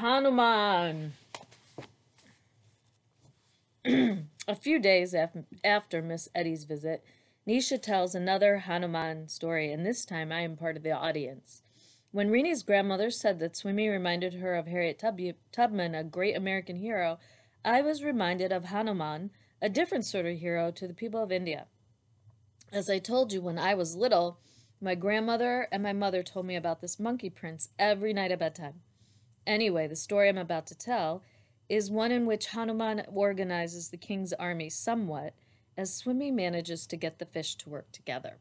Hanuman. A few days after Miss Eddy's visit, Nisha tells another Hanuman story, and this time I am part of the audience. When Reni's grandmother said that swimming reminded her of Harriet Tubman, a great American hero, I was reminded of Hanuman, a different sort of hero to the people of India. As I told you, when I was little, my grandmother and my mother told me about this monkey prince every night at bedtime. Anyway, the story I'm about to tell is one in which Hanuman organizes the king's army somewhat as Swimmy manages to get the fish to work together.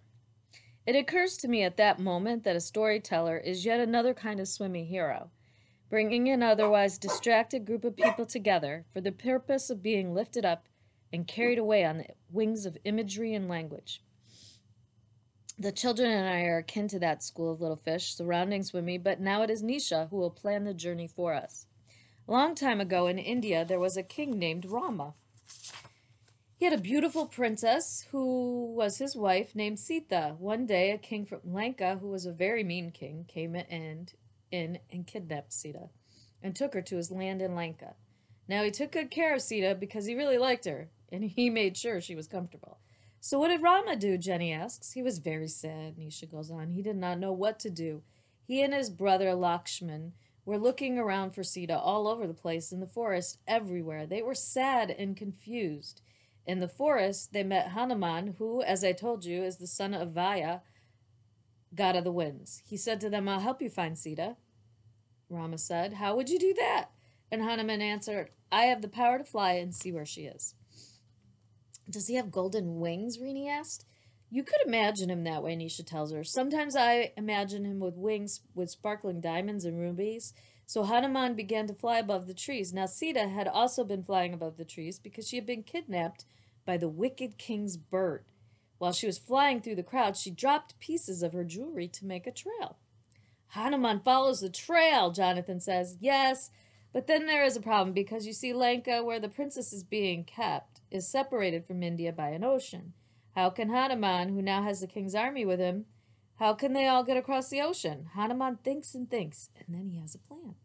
It occurs to me at that moment that a storyteller is yet another kind of Swimmy hero, bringing an otherwise distracted group of people together for the purpose of being lifted up and carried away on the wings of imagery and language. The children and I are akin to that school of little fish surrounding Swimmy, but now it is Nisha who will plan the journey for us. A long time ago in India, there was a king named Rama. He had a beautiful princess who was his wife named Sita. One day, a king from Lanka, who was a very mean king, came in and kidnapped Sita and took her to his land in Lanka. Now, he took good care of Sita because he really liked her, and he made sure she was comfortable. So what did Rama do, Jenny asks. He was very sad, Nisha goes on. He did not know what to do. He and his brother Lakshman were looking around for Sita all over the place, in the forest, everywhere. They were sad and confused. In the forest, they met Hanuman, who, as I told you, is the son of Vaya, god of the winds. He said to them, I'll help you find Sita. Rama said, how would you do that? And Hanuman answered, I have the power to fly and see where she is. Does he have golden wings? Rini asked. You could imagine him that way, Nisha tells her. Sometimes I imagine him with wings with sparkling diamonds and rubies. So Hanuman began to fly above the trees. Now Sita had also been flying above the trees because she had been kidnapped by the wicked king's bird. While she was flying through the crowd, she dropped pieces of her jewelry to make a trail. Hanuman follows the trail, Jonathan says. Yes, but then there is a problem because you see Lanka, where the princess is being kept, is separated from India by an ocean. How can Hanuman, who now has the king's army with him, how can they all get across the ocean? Hanuman thinks and thinks, and then he has a plan.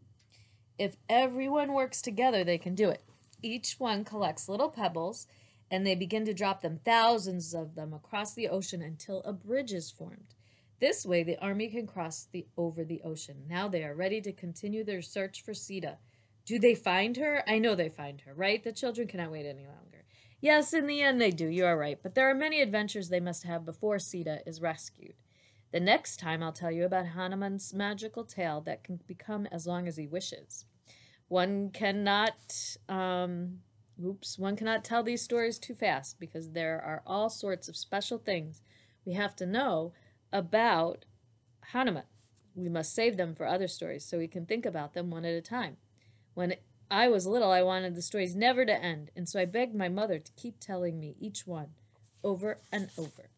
If everyone works together, they can do it. Each one collects little pebbles, and they begin to drop them, thousands of them, across the ocean until a bridge is formed. This way, the army can cross over the ocean. Now they are ready to continue their search for Sita. Do they find her? I know they find her, right? The children cannot wait any longer. Yes, in the end they do, you are right, but there are many adventures they must have before Sita is rescued. The next time I'll tell you about Hanuman's magical tale that can become as long as he wishes. One cannot tell these stories too fast because there are all sorts of special things we have to know about Hanuman. We must save them for other stories so we can think about them one at a time. When I was little, I wanted the stories never to end, and so I begged my mother to keep telling me each one over and over.